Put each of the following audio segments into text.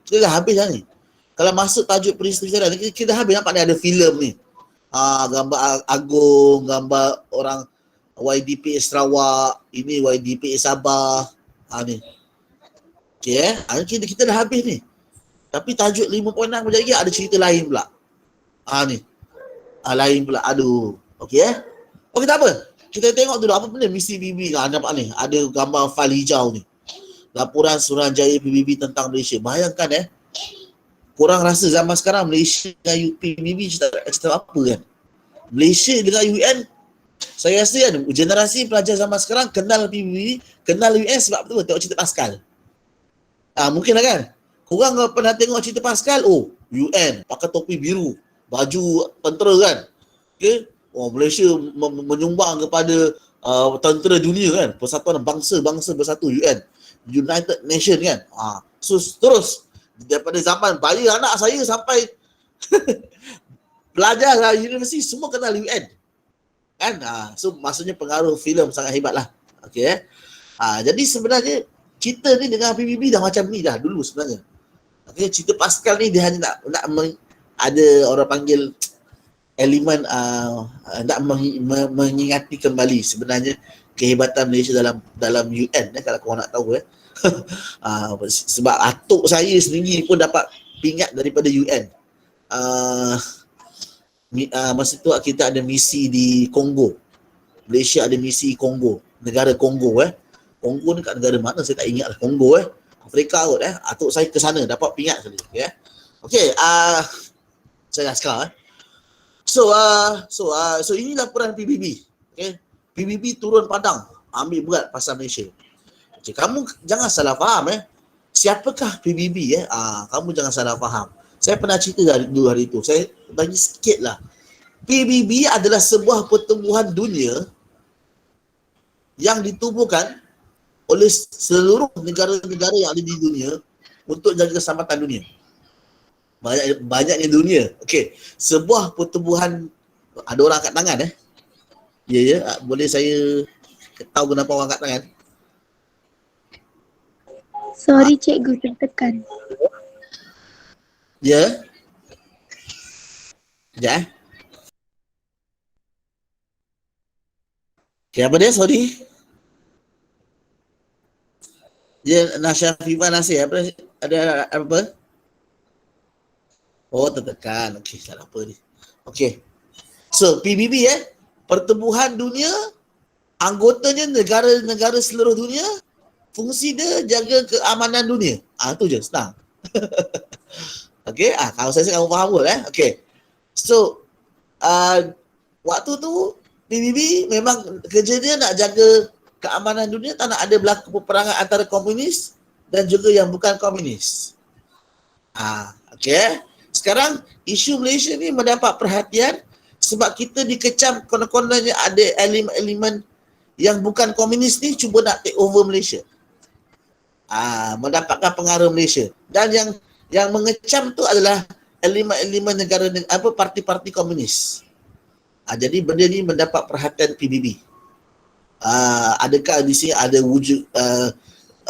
Kita dah habis dah ni. Kalau masuk tajuk peristiwa sejarah ni, kita dah habis. Nampak ni ada filem ni. Gambar Agong, gambar orang YDP Sarawak, ini YDP Sabah. Ni. Okay, kita dah habis ni. Tapi tajuk 5.6 berjaya ada cerita lain pula. Ni. Lain pula. Aduh. Okey Okey, tak apa. Kita tengok dulu apa benda misi PBB. Nampak ni. Ada gambar fail hijau ni. Laporan Suruhanjaya PBB tentang Malaysia. Bayangkan korang rasa zaman sekarang Malaysia dengan PBB cerita apa kan? Malaysia dengan UN, saya rasa kan generasi pelajar zaman sekarang kenal PBB, kenal UN sebab apa? Tengok cerita Pascal. Mungkin lah kan? Korang pernah tengok cerita Pascal? Oh, UN, pakai topi biru, baju tentera kan? Okay? Malaysia menyumbang kepada tentera dunia kan? Persatuan bangsa-bangsa bersatu UN. United Nation kan? So, terus daripada zaman bayi anak saya sampai pelajar universiti semua kenal UN. Kan? So, maksudnya pengaruh filem sangat hebat lah. Okay, jadi sebenarnya kita ni dengan PBB dah macam ni dah dulu sebenarnya. Okay, cerita Pascal ni dia hanya nak ada orang panggil elemen nak mengingati kembali sebenarnya kehebatan Malaysia dalam UN kalau korang nak tahu sebab atuk saya sendiri pun dapat pingat daripada UN. Masa tu kita ada misi di Kongo. Malaysia ada misi Kongo, negara Kongo Kongo ni kat negara mana saya tak ingat lah. Kongo Afrika kot atuk saya ke sana dapat pingat sekali. Okey, saya askar So ini laporan PBB. Okay? PBB turun padang ambil berat pasal Malaysia. Okay, kamu jangan salah faham siapakah PBB kamu jangan salah faham. Saya pernah cerita dulu hari itu. Saya bagi sikit lah. PBB adalah sebuah pertumbuhan dunia yang ditubuhkan oleh seluruh negara-negara yang ada di dunia untuk jaga keselamatan dunia. Banyaknya dunia. Okey, sebuah pertubuhan. Ada orang angkat tangan Ya, boleh saya tahu kenapa orang angkat tangan? Sorry cikgu, tertekan. Ya. Sekejap Okay, apa dia? Sorry. Ya, Nasya Fifa Nasir. Ada apa? Oh, tertekan. Okey, tak apa ni. Okey. So, PBB pertumbuhan dunia, anggotanya negara-negara seluruh dunia, fungsi dia jaga keamanan dunia. Itu je, senang. Okey, kalau saya kamu faham pun Okey. So, waktu tu PBB memang kerja dia nak jaga keamanan dunia, tak nak ada berlaku peperangan antara komunis dan juga yang bukan komunis. Okey. Sekarang isu Malaysia ni mendapat perhatian sebab kita dikecam konon-kononnya ada elemen yang bukan komunis ni cuba nak take over Malaysia. Mendapatkan pengaruh Malaysia. Dan yang mengecam tu adalah elemen-elemen negara parti-parti komunis. Jadi benda ni mendapat perhatian PBB. Adakah di sini ada wujud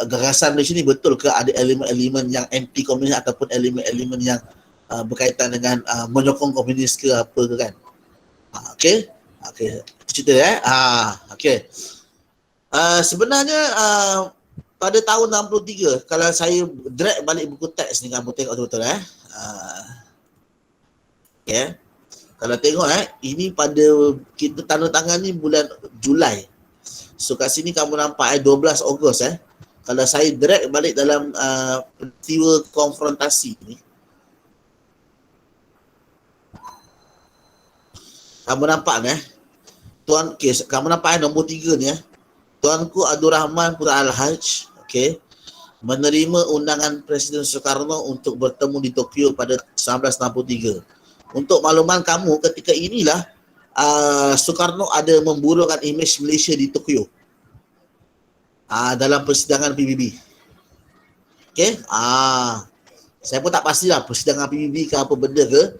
gagasan Malaysia ni betul ke ada elemen-elemen yang anti komunis ataupun elemen-elemen yang berkaitan dengan menyokong komunis ke apa ke kan? Okey. Cerita okey. Sebenarnya pada tahun 63 kalau saya drag balik buku teks ni kamu tengok betul-betul okey. Kalau tengok ini pada kita tanda tangan ni bulan Julai. So kat sini kamu nampak 12 Ogos Kalau saya drag balik dalam peristiwa konfrontasi ni, kamu nampak kamu nampak nombor 3 ni Tuanku Abdul Rahman Pura Al-Haj menerima undangan Presiden Soekarno untuk bertemu di Tokyo pada 1963. Untuk makluman kamu, ketika inilah Soekarno ada memburukkan imej Malaysia di Tokyo dalam persidangan PBB. Saya pun tak pastilah persidangan PBB ke apa benda ke.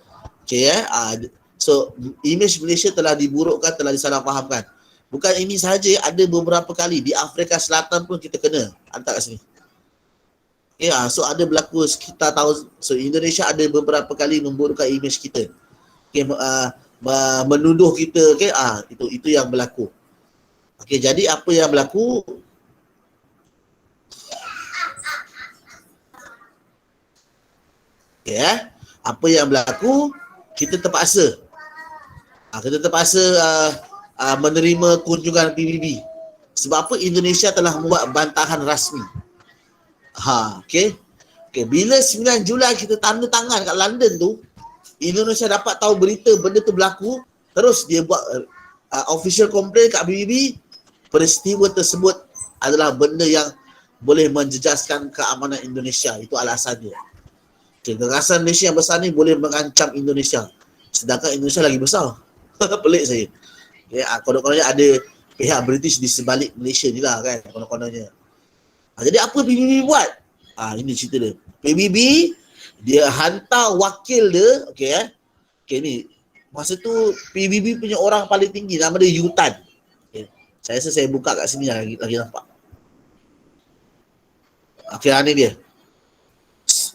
So, imej Malaysia telah diburukkan, telah disalahfahamkan. Bukan ini sahaja, ada beberapa kali di Afrika Selatan pun kita kena. Hantar kat sini. Ya, so ada berlaku sekitar tahun, so Indonesia ada beberapa kali memburukkan imej kita. Okay, menuduh kita, okay, itu yang berlaku. Okay, jadi apa yang berlaku? Okay, apa yang berlaku? Kita terpaksa menerima kunjungan PBB. Sebab apa? Indonesia telah membuat bantahan rasmi. Okay. Bila 9 Julai kita tanda tangan kat London tu, Indonesia dapat tahu berita benda tu berlaku, terus dia buat official complaint kat PBB. Peristiwa tersebut adalah benda yang boleh menjejaskan keamanan Indonesia. Itu alasannya. Okay, gagasan Malaysia yang besar ni boleh mengancam Indonesia. Sedangkan Indonesia lagi besar. Pelik saya. Okay, konon-kononnya ada pihak British di sebalik Malaysia ni lah kan, konon-kononnya. Jadi apa PBB buat? Ini cerita dia. PBB dia hantar wakil dia, okey ni. Masa tu PBB punya orang paling tinggi nama dia Yutan. Okay. Saya rasa saya buka kat sini lagi nampak. Okey, ni dia.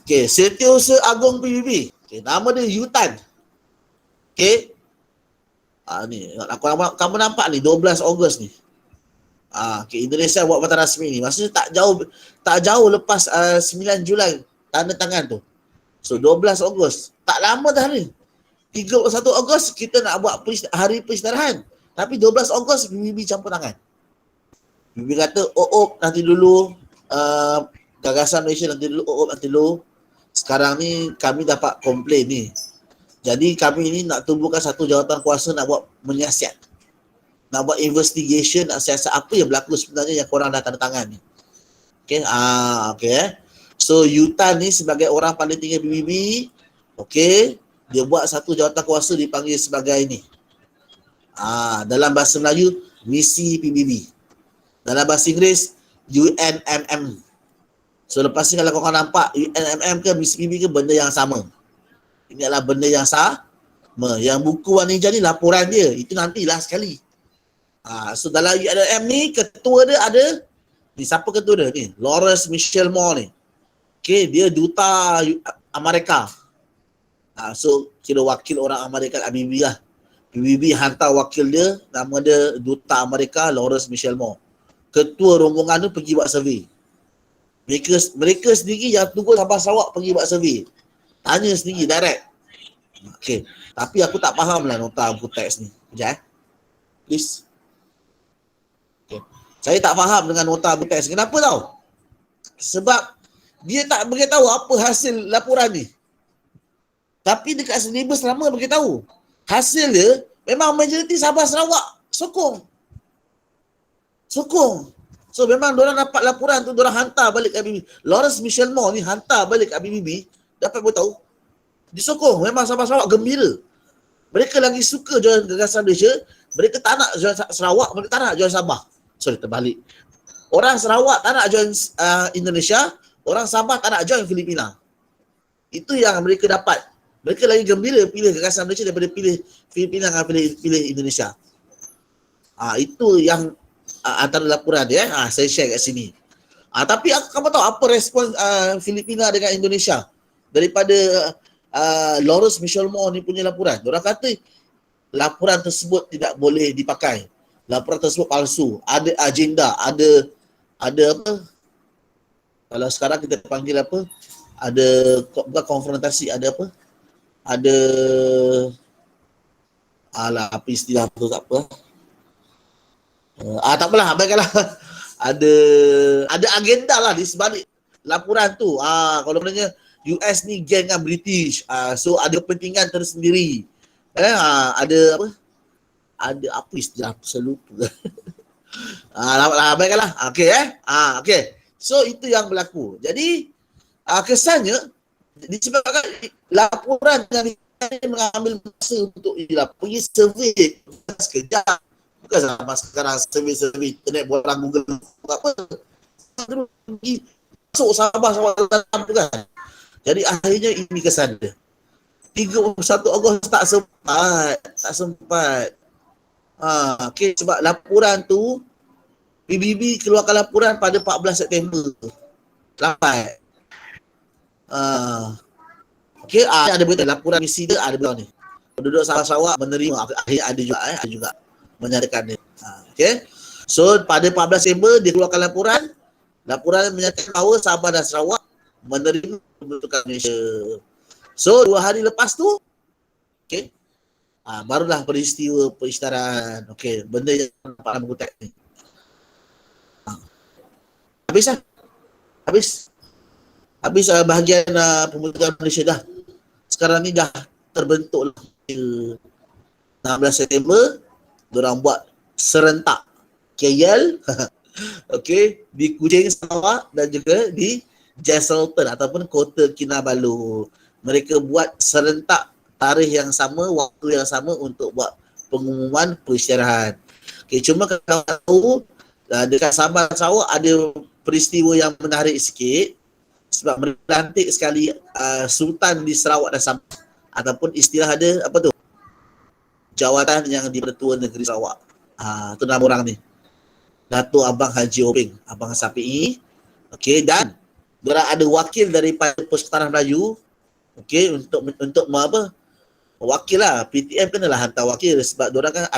Okey, Setiausaha Agong PBB. Okey, nama dia Yutan. Okey. Ni kamu nampak ni 12 Ogos ni. Okay, Indonesia buat bantahan rasmi ni. Maksudnya tak jauh lepas 9 Julai tanda tangan tu. So 12 Ogos. Tak lama dah ni. 31 Ogos kita nak buat hari peristirahatan. Tapi 12 Ogos PBB campur tangan. PBB kata, nanti dulu, gagasan Malaysia nanti dulu, nanti dulu. Sekarang ni kami dapat komplain ni. Jadi kami ni nak tumbuhkan satu jawatan kuasa nak buat menyiasat. Nak buat investigation, nak siasat apa yang berlaku sebenarnya yang korang dah tanda tangan ni. Okay. So Yutan ni sebagai orang paling tinggi PBB, dia buat satu jawatan kuasa dipanggil sebagai ni. Dalam bahasa Melayu, misi PBB. Dalam bahasa Inggeris, UNMM. So lepas ni kalau korang nampak UNMM ke misi PBB ke benda yang sama. Ini adalah benda yang sama. Yang buku warna hijau ni laporan dia. Itu nantilah sekali. So dalam UNM ni ketua dia ada ni, siapa ketua dia ni? Lawrence Michel Moore ni. Dia duta Amerika. So kira wakil orang Amerika PBB lah. PBB hantar wakil dia, nama dia duta Amerika Lawrence Michel Moore. Ketua rombongan tu pergi buat survey. Mereka sendiri yang tunggu Sabah Sarawak pergi buat survey. Tanya sendiri direct. Tapi aku tak faham lah nota buku teks ni. Sekejap please. Saya tak faham dengan nota berteks. Kenapa tau? Sebab dia tak beritahu apa hasil laporan ni. Tapi dekat syllabus lama beritahu. Hasil dia memang majoriti Sabah Sarawak sokong. So memang diorang dapat laporan tu, diorang hantar balik ke PBB. Lawrence Michel Moore ni hantar balik ke PBB, dapat beritahu. Disokong. Memang Sabah Sarawak gembira. Mereka lagi suka jualan gagasan Malaysia. Mereka tak nak jualan Sarawak, mereka tak nak jualan Sabah. Sorry, terbalik. Orang Sarawak tak nak join Indonesia, orang Sabah tak nak join Filipina. Itu yang mereka dapat. Mereka lagi gembira pilih gagasan Malaysia daripada pilih Filipina dengan pilih Indonesia. Itu yang antara laporan dia. Saya share kat sini. Tapi kamu tahu apa respon Filipina dengan Indonesia daripada Lawrence Michel Moore ni punya laporan? Diorang kata laporan tersebut tidak boleh dipakai. Laporan tersebut palsu, ada agenda, ada apa? Kalau sekarang kita panggil apa? Bukan konfrontasi, ada apa? Apa istilah tu tak apa. Tak apalah, baiklah. Ada agenda lah di sebalik laporan tu. Kalau maknanya US ni geng dengan British. So ada kepentingan tersendiri. Ada apa? Ada apa istilah saya lupa. Baiklah. Okey. So itu yang berlaku. Jadi kesannya disebabkan laporan yang mengambil masa untuk pergi survey sekejap. Bukan sama sekarang survey internet orang Google apa. Pergi masuk Sabah dalam tu kan. Jadi akhirnya ini kesan dia. 31 Ogos tak sempat. Sebab laporan tu PBB keluarkan laporan pada 14 September. Lambat. Okey, ada berita laporan misi dia ada berita ni. Penduduk Sabah Sarawak menerima, akhirnya ada juga menyatakan ni. Okey. So pada 14 Disember dikeluarkan laporan menyatakan bahawa Sabah dan Sarawak menerima pembentukan Malaysia. So 2 hari lepas tu, okey, barulah peristiwa perisytiharan. Okey, benda yang nampak dalam buku teks ni. Habis lah. Habis bahagian pembentukan Malaysia dah. Sekarang ni dah terbentuk lah. 16 September, diorang buat serentak KL, okey, di Kuching Sarawak dan juga di Jesselton ataupun Kota Kinabalu. Mereka buat serentak tarikh yang sama, waktu yang sama untuk buat pengumuman perisytiharan. Okey, cuma kalau tahu dekat Sabah Sarawak ada peristiwa yang menarik sikit sebab mereka lantik sekali Sultan di Sarawak dan Sabah, ataupun istilah ada apa tu? Jawatan yang di-Pertua Negeri Sarawak. Tu nama orang ni. Datuk Abang Haji Obeng, Abang Sapi'i. Okey, dan diorang ada wakil daripada Persekutuan Melayu. Okey, untuk apa? Wakil lah, PTM kenalah hantar wakil sebab diorang kan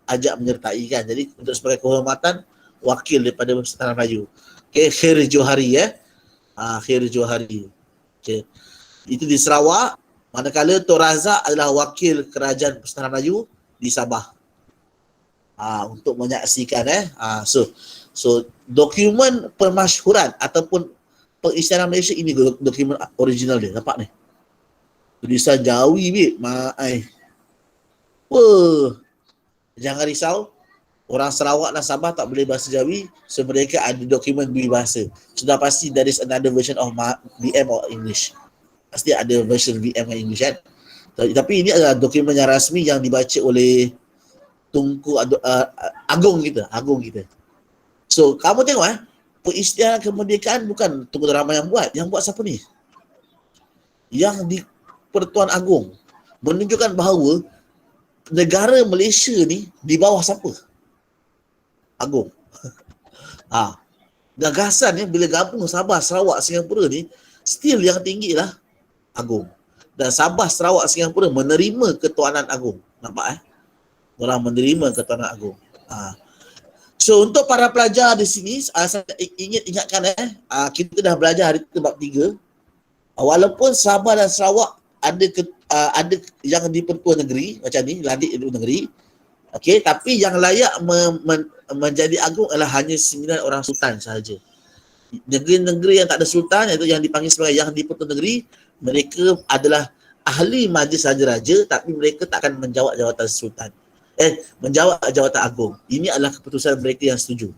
ajak menyertai kan. Jadi untuk sebagai kehormatan wakil daripada Persekutuan Melayu. Okey, Khair Johari Khair Johari. Okey. Itu di Sarawak. Manakala Tok Razak adalah wakil kerajaan Persekutuan Melayu di Sabah. Untuk menyaksikan so dokumen permasyhuran ataupun pengisytiharan Malaysia ini dokumen original dia. Nampak ni. Tulisan Jawi bit. Jangan risau. Orang Sarawak dan Sabah tak boleh bahasa Jawi, so mereka ada dokumen dua bahasa. Sudah pasti there is another version of VM or English. Pasti ada version VM dan English kan. Tapi ini adalah dokumen yang rasmi yang dibaca oleh Tunku Agung kita. So kamu tengok perisytiharan kemerdekaan bukan Tunku Dr. Rahman yang buat. Yang buat siapa ni? Yang di Pertuan Agong. Menunjukkan bahawa negara Malaysia ni di bawah siapa? Agong. Gagasan ni bila gabung Sabah, Sarawak, Singapura ni still yang tinggi lah Agong. Dan Sabah, Sarawak, Singapura menerima Ketuanan Agong. Nampak orang menerima Ketuanan Agong. So untuk para pelajar di sini, saya ingatkan kita dah belajar hari bab 3. Walaupun Sabah dan Sarawak ada yang di Pertua Negeri macam ni, landik di negeri. Okey, tapi yang layak menjadi agung adalah hanya 9 orang sultan sahaja. Negeri-negeri yang tak ada sultan, iaitu yang dipanggil sebagai yang di Pertua Negeri, mereka adalah ahli majlis raja-raja tapi mereka tak akan menjawat jawatan sultan. Menjawat jawatan agung. Ini adalah keputusan mereka yang setuju.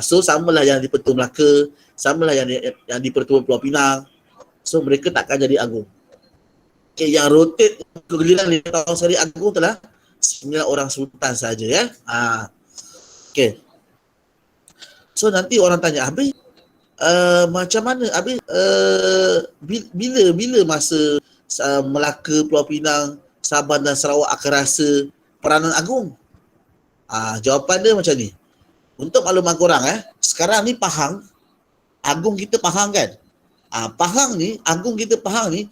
So samalah yang di Pertua Melaka, samalah yang di Pertua Pulau Pinang. So mereka tak akan jadi agung. Okay, yang rotate kegiliran 5 tahun sekali agung telah 9 orang sultan saja ya. Okey. So nanti orang tanya, habis macam mana habis bila masa Melaka, Pulau Pinang, Sabah dan Sarawak akan rasa peranan agung? Jawapan dia macam ni. Untuk makluman korang sekarang ni Pahang, agung kita Pahang kan? Agung kita Pahang ni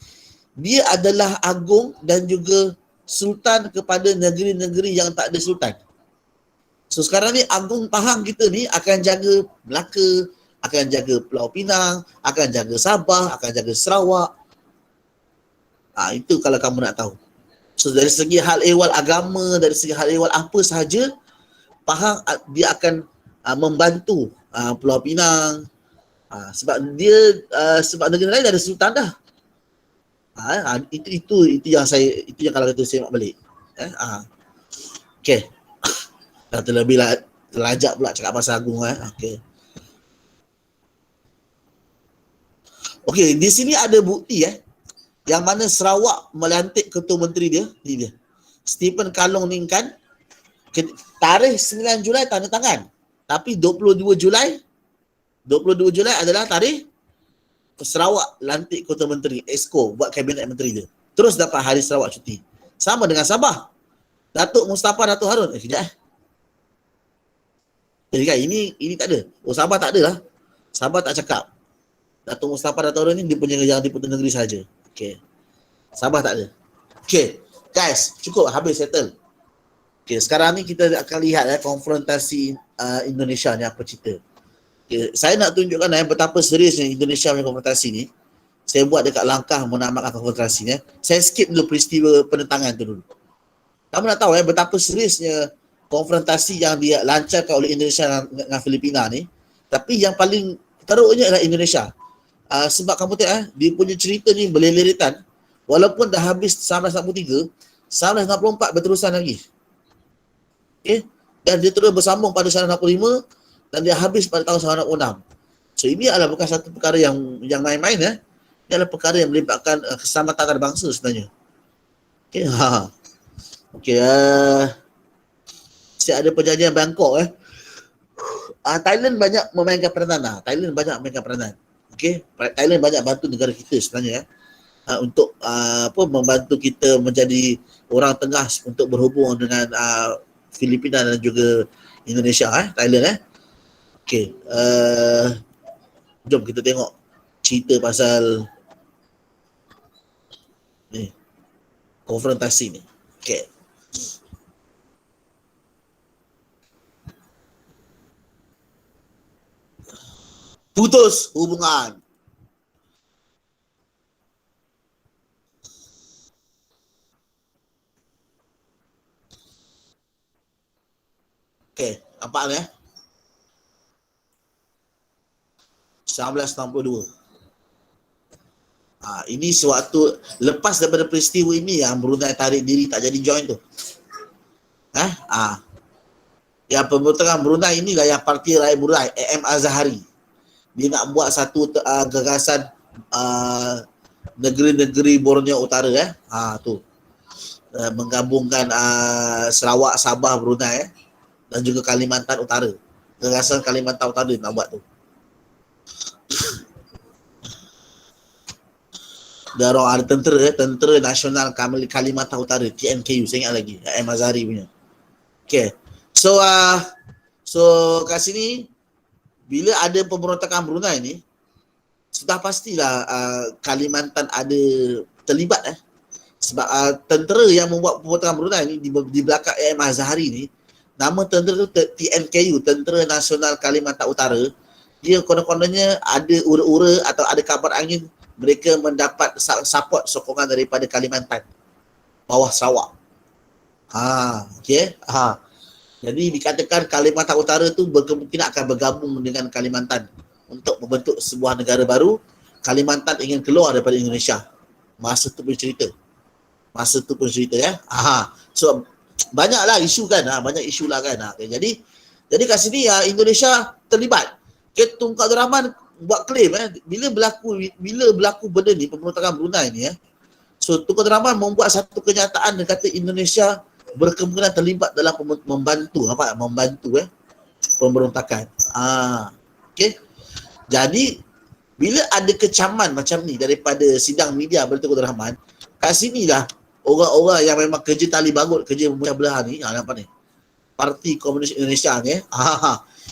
dia adalah agung dan juga sultan kepada negeri-negeri yang tak ada sultan. So sekarang ni agung Pahang kita ni akan jaga Melaka, akan jaga Pulau Pinang, akan jaga Sabah, akan jaga Sarawak. Itu kalau kamu nak tahu. So dari segi hal ehwal agama, dari segi hal ehwal apa sahaja, Pahang dia akan membantu Pulau Pinang. Sebab dia sebab negeri lain ada sultan dah. Itu yang kalau kata saya nak balik. Okey. Dah terlebih terlajak pula cakap pasal agung Okey, di sini ada bukti yang mana Sarawak melantik ketua menteri dia, ni dia. Stephen Kalong Ningkan, tarikh 9 Julai tanda tangan. Tapi 22 Julai adalah tarikh Sarawak lantik ketua menteri, Exco, buat kabinet menteri dia. Terus dapat hari Sarawak cuti. Sama dengan Sabah. Datuk Mustafa Datuk Harun. Kejap Jadi kan ini tak ada. Sabah tak ada lah. Sabah tak cakap. Datuk Mustafa Datuk Harun ni dia punya yang di Perdana Negeri saja. Okey. Sabah tak ada. Okey. Guys, cukup habis settle. Okey, sekarang ni kita akan lihat konfrontasi Indonesia ni apa cerita. Okay. Saya nak tunjukkan betapa seriusnya Indonesia punya konfrontasi ni. Saya buat dekat langkah menamatkan konfrontasi ni. Saya skip dulu peristiwa penentangan tu dulu. Kamu nak tahu betapa seriusnya konfrontasi yang dilancarkan oleh Indonesia dengan Filipina ni. Tapi yang paling teruknya adalah Indonesia. Sebab kamu tengok dia punya cerita ni berleleretan. Walaupun dah habis 1963, 1964 berterusan lagi. Okay? Dan dia terus bersambung pada 1965 dan dia habis pada tahun 1966. So ini adalah bukan satu perkara yang main-main. Ini adalah perkara yang melibatkan keselamatan antarabangsa sebenarnya. Okay, okay, saya ada perjanjian Bangkok. Thailand banyak memainkan peranan. Okay, Thailand banyak bantu negara kita sebenarnya. Untuk membantu kita menjadi orang tengah untuk berhubung dengan Filipina dan juga Indonesia, Thailand. Okay, jom kita tengok cerita pasal ni, konfrontasi ni. Okay. Putus hubungan. Okay, nampak ni 1962. Ini sewaktu lepas daripada peristiwa ini yang Brunei tarik diri tak jadi join tu. Yang pembentukan Brunei inilah yang Parti Rakyat Brunei, AM Azhari. Dia nak buat satu gagasan negeri-negeri Borneo Utara tu. Menggabungkan Sarawak, Sabah, Brunei dan juga Kalimantan Utara. Gagasan Kalimantan Utara nak buat tu. Dan orang ada Tentera Nasional Kalimantan Utara, TNKU, saya ingat lagi, AM Azhari punya. Okay. So kat sini bila ada pemberontakan Brunei ni, sudah pastilah Kalimantan ada terlibat sebab tentera yang membuat pemberontakan Brunei ni di belakang AM Azhari ni, nama tentera tu TNKU, Tentera Nasional Kalimantan Utara. Dia konon-kononnya ada ura-ura atau ada kabar angin mereka mendapat support sokongan daripada Kalimantan bawah Sarawak. Okay. Jadi dikatakan Kalimantan Utara tu berkemungkinan akan bergabung dengan Kalimantan untuk membentuk sebuah negara baru. Kalimantan ingin keluar daripada Indonesia. Masa tu pun cerita So banyaklah isu kan, banyak isu lah kan. Okay. Jadi kat sini Indonesia terlibat. Tunku Abdul Rahman buat claim bila berlaku benda ni, pemberontakan Brunei ni so Tunku Abdul Rahman membuat satu kenyataan dan kata Indonesia berkemungkinan terlibat dalam membantu pemberontakan. Okay. Jadi bila ada kecaman macam ni daripada sidang media Tunku Abdul Rahman, kat sinilah orang-orang yang memang kerja tali bagut, kerja memecah belah ni, nampak ni, Parti Komunis Indonesia ni,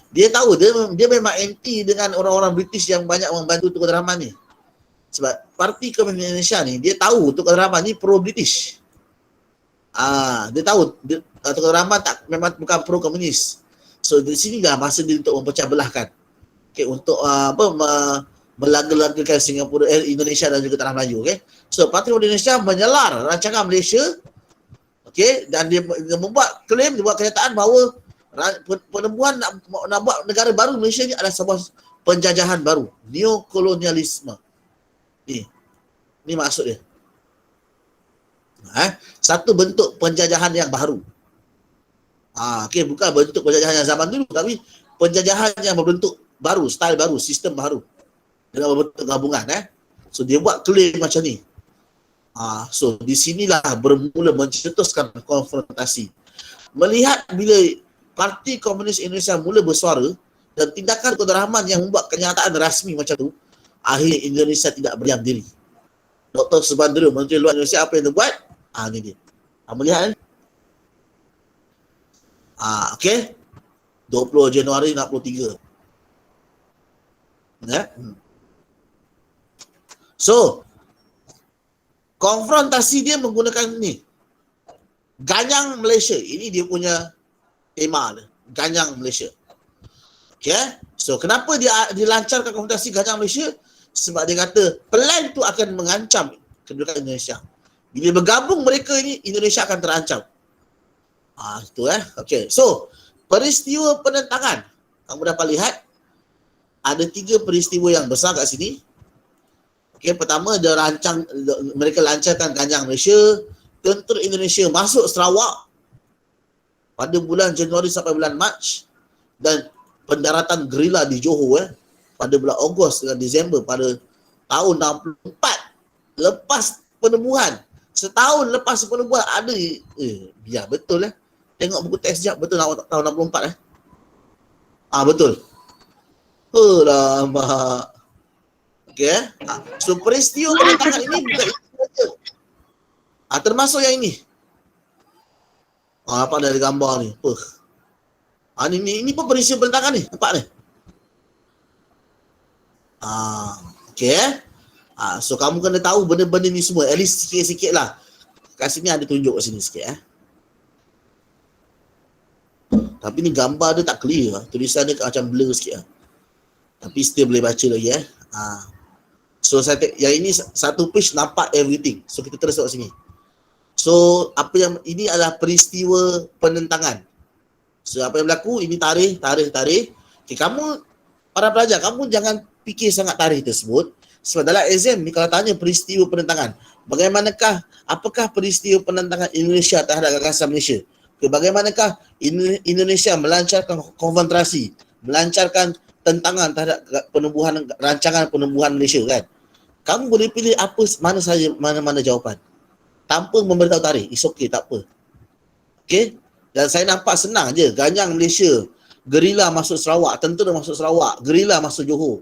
dia tahu dia memang anti dengan orang-orang British yang banyak membantu Tunku Abdul Rahman ni. Sebab Parti Komunis Indonesia ni, dia tahu Tunku Abdul Rahman ni pro-British. Dia tahu Tunku Abdul Rahman memang bukan pro-komunis. So di sinilah masa dia untuk memecah belahkan. Okay, untuk melaga-lagakan Singapura, Indonesia dan juga Tanah Melayu. Okay. So Parti Komunis Indonesia menyelar rancangan Malaysia. Okay, dan dia membuat klaim, dia buat kenyataan bahawa penemuan nak buat negara baru Malaysia ni adalah sebuah penjajahan baru, neokolonialisme. Ni maksud dia. Satu bentuk penjajahan yang baru. Okay, bukan bentuk penjajahan yang zaman dulu, tapi penjajahan yang berbentuk baru, style baru, sistem baru dengan berbentuk gabungan. So dia buat klaim macam ni. So di sinilah bermula mencetuskan konfrontasi. Melihat bila Parti Komunis Indonesia mula bersuara dan tindakan Tunku Abdul Rahman yang membuat kenyataan rasmi macam tu, akhirnya Indonesia tidak berdiam diri. Dr. Subandrio, Menteri Luar Indonesia, apa yang dia buat? Ni dia. Melihat kan? Okay. 20 Januari 63. So, konfrontasi dia menggunakan ni. Ganyang Malaysia. Ini dia punya tema dia. Ganyang Malaysia. Okay. So, kenapa dia dilancarkan konfrontasi Ganyang Malaysia? Sebab dia kata plan tu akan mengancam kedudukan Indonesia. Bila bergabung mereka ini, Indonesia akan terancam. Itu Okay. So, peristiwa penentangan. Kamu dapat lihat ada 3 peristiwa yang besar kat sini. Okay, pertama mereka lancarkan Ganyang Malaysia. Tentera Indonesia masuk Sarawak pada bulan Januari sampai bulan Mac, dan pendaratan gerila di Johor pada bulan Ogos dan Disember pada tahun 64 lepas penubuhan. Setahun lepas penubuhan ada biar betul Tengok buku teks sekejap, betul tahun 64 betul. Mak. Okay. So peristiwa penentangan ini bukan itu saja. Termasuk yang ini. Nampak dari gambar ni. Ini pun peristiwa penentangan ni. Nampak ni. Okay. So kamu kena tahu benda-benda ni semua. At least sikit-sikit lah. Kat sini ada tunjuk kat sini sikit Tapi ni gambar dia tak clear. Tulisan dia macam blur sikit Tapi still boleh baca lagi So yang ini satu page nampak everything. So kita terus tengok sini. So ini adalah peristiwa penentangan. So apa yang berlaku, ini tarikh. Okay, kamu para pelajar, kamu jangan fikir sangat tarikh tersebut. Sebab dalam exam ni kalau tanya peristiwa penentangan, apakah peristiwa penentangan Indonesia terhadap gagasan Malaysia? Okay, bagaimanakah Indonesia melancarkan konfrontasi, melancarkan tentangan terhadap rancangan penubuhan Malaysia kan? Kamu boleh pilih mana-mana jawapan. Tanpa memberitahu tarikh, it's okay, tak apa. Okay? Dan saya nampak senang je. Ganyang Malaysia, gerila masuk Sarawak, tentera masuk Sarawak, gerila masuk Johor.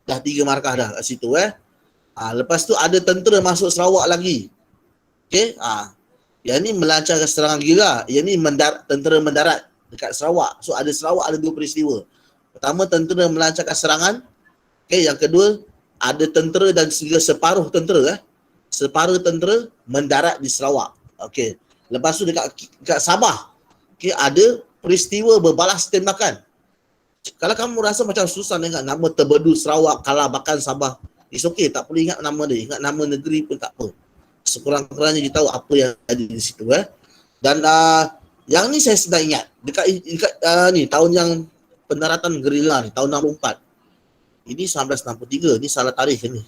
Dah 3 markah dah kat situ lepas tu ada tentera masuk Sarawak lagi. Okay? Yang ni melancarkan serangan gerila. Yang ni tentera mendarat dekat Sarawak. So ada Sarawak ada 2 peristiwa. Pertama, tentera melancarkan serangan. Okay, yang kedua, ada tentera dan separuh tentera separuh tentera mendarat di Sarawak. Okey. Lepas tu dekat Sabah, okey, ada peristiwa berbalas tembakan. Kalau kamu rasa macam susah ingat nama Terbedu Sarawak, Kalabakan Sabah, it's okay, tak perlu ingat nama dia. Ingat nama negeri pun tak apa. Sekurang-kurangnya dia tahu apa yang ada di situ Dan yang ni saya sedang ingat. Dekat ni tahun yang pendaratan gerila ni, tahun 64. Ini 1963, ni salah tarikh ni.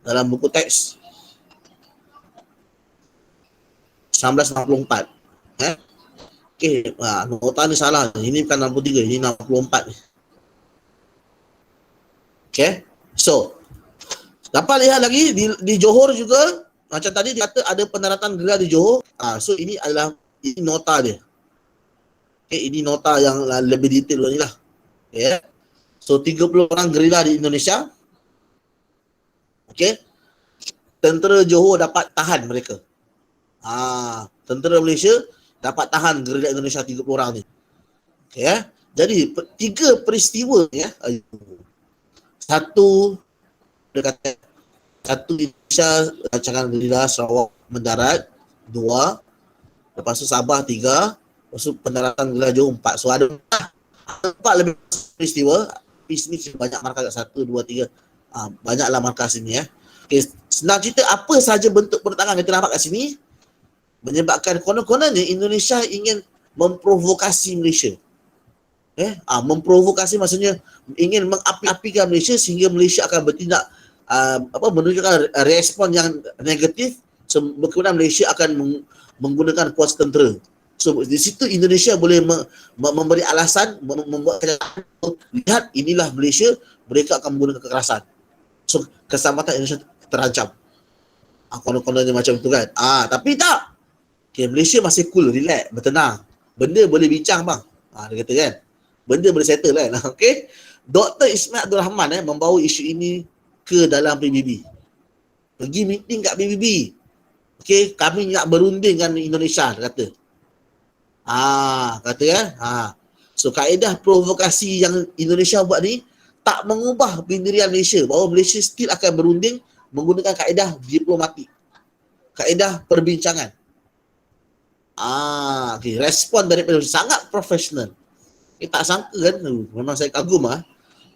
Dalam buku teks 1964. Okey, nota ni salah. Ini bukan 63, ini 64 ni. Okey. So, dapat lihat lagi di Johor juga, macam tadi dia kata ada pendaratan gerila di Johor. So ini nota dia. Okey, ini nota yang lebih detail ni lah. Okey. So 30 orang gerila di Indonesia. Okey. Tentera Johor dapat tahan mereka. Tentera Malaysia dapat tahan gerila Indonesia 30 orang ni. Okey Jadi 3 peristiwa Satu Indonesia rancangan gerila Sarawak mendarat, 2. Lepas tu Sabah 3. Lepas tu pendaratan gerila Johor 4. So ada 4 lebih peristiwa. Di sini banyak markah kat 1, 2, 3. Banyaklah markah sini Okay, senang cerita apa saja bentuk penentangan kita nampak kat sini menyebabkan konon-kononnya Indonesia ingin memprovokasi Malaysia. Memprovokasi maksudnya ingin mengapi-apikan Malaysia sehingga Malaysia akan bertindak menunjukkan respon yang negatif. So, kemudian Malaysia akan menggunakan kuasa tentera. So di situ Indonesia boleh memberi alasan, membuat lihat inilah Malaysia, mereka akan menggunakan kekerasan. So keselamatan Indonesia terancam. Konon-kononnya macam itu kan. Tapi tak. Okay, Malaysia masih cool, relax, bertenang. Benda boleh bincang bang. Dia kata kan. Benda boleh settle kan. Okay. Dr. Ismail Abdul Rahman membawa isu ini ke dalam PBB. Pergi meeting kat PBB. Okay, kami nak berunding dengan Indonesia, dia kata. So kaedah provokasi yang Indonesia buat ni tak mengubah pendirian Malaysia, bahawa Malaysia still akan berunding menggunakan kaedah diplomatik, kaedah perbincangan. Okay. Respon daripada sangat profesional. Tak sangka kan, memang saya kagum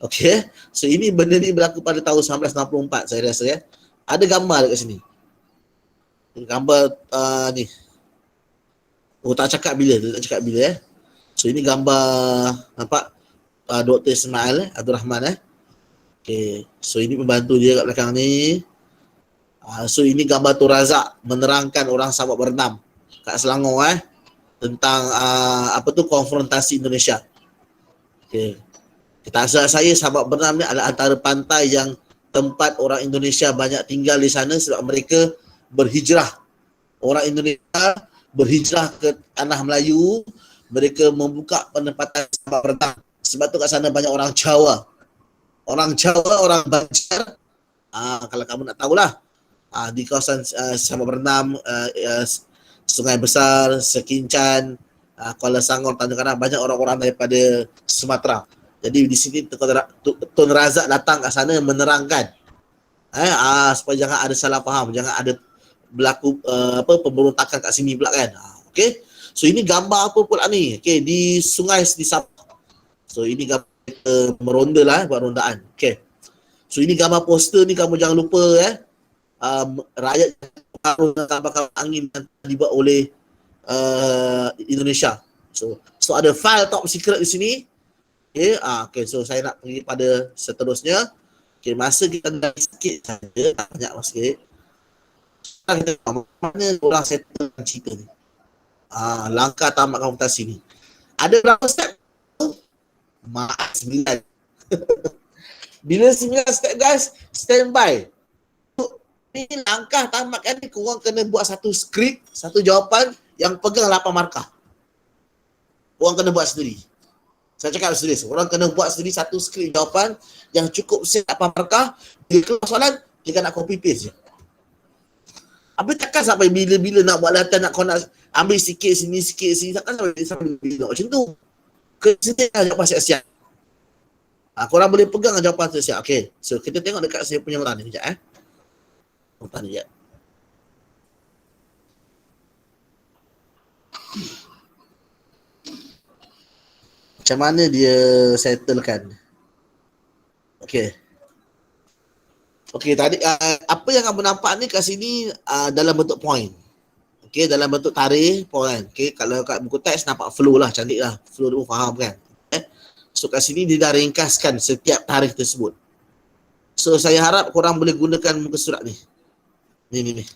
Okay. So ini benda ni berlaku pada tahun 1964 saya rasa ya. Ada gambar dekat sini. Gambar ni. Oh tak cakap bila, So ini gambar nampak Dr. Ismail Abdul Rahman Okay. So ini pembantu dia kat belakang ni. So ini gambar Tun Razak menerangkan orang Sabak Bernam kat Selangor tentang konfrontasi Indonesia. Okay. Kita asal saya Sabak Bernam ni adalah antara pantai yang tempat orang Indonesia banyak tinggal di sana sebab mereka berhijrah. Orang Indonesia berhijrah ke tanah Melayu, mereka membuka penempatan Sabak Bernam. Sebab tu kat sana banyak orang Jawa. Orang Jawa, orang Banjar. Kalau kamu nak tahulah. Di kawasan Sabak Bernam, Sungai Besar, Sekincan, Kuala Sangor, Tanjung Karang, banyak orang-orang daripada Sumatera. Jadi di sini Tun Razak datang kat sana menerangkan supaya jangan ada salah faham, jangan ada berlaku pemberontakan kat sini pula kan. Okey. So ini gambar apa pula ni? Okey, di sungai di Sabah. So ini gambar meronda lah, buat rondaan. Okey. So ini gambar poster ni, kamu jangan lupa rakyat bakal angin yang dibuat oleh Indonesia. So ada file top secret di sini. Okay, okay, so saya nak pergi pada seterusnya. Okay, masa kita dah sikit saja, tak banyak sikit. Sekarang kita mana orang settle cerita ni. Langkah tamat komputasi ni. Ada berapa step? Maaf, 9. Bila 9 step guys, standby. Ni langkah tamatkan ni, korang kena buat satu skrip, satu jawapan yang pegang 8 markah. Korang kena buat sendiri. Saya cakap serius, orang kena buat sendiri satu skrip jawapan yang cukup set 8 markah. Bila keluar soalan, dia nak copy paste je. Habis takkan sampai bila-bila nak buat latihan, kau nak ambil sikit sini, takkan sampai bila macam tu. Kena jawapan siap-siap. Korang boleh pegang jawapan siap-siap. Okay, so kita tengok dekat saya punya orang ni sekejap Orang ni sekejap. Macam mana dia settlekan. Okay. Okay, tadi apa yang kamu nampak ni kat sini dalam bentuk point. Okay, dalam bentuk tarikh point. Okay, kalau kat buku teks nampak flow lah, cantik lah. Flow tu faham kan. So kat sini dia dah ringkaskan setiap tarikh tersebut. So saya harap korang boleh gunakan muka surat ni. Ni.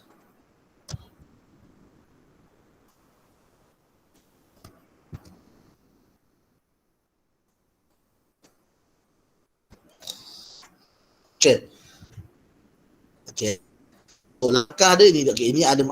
Okay. So, langkah dia ni, okay, ini ada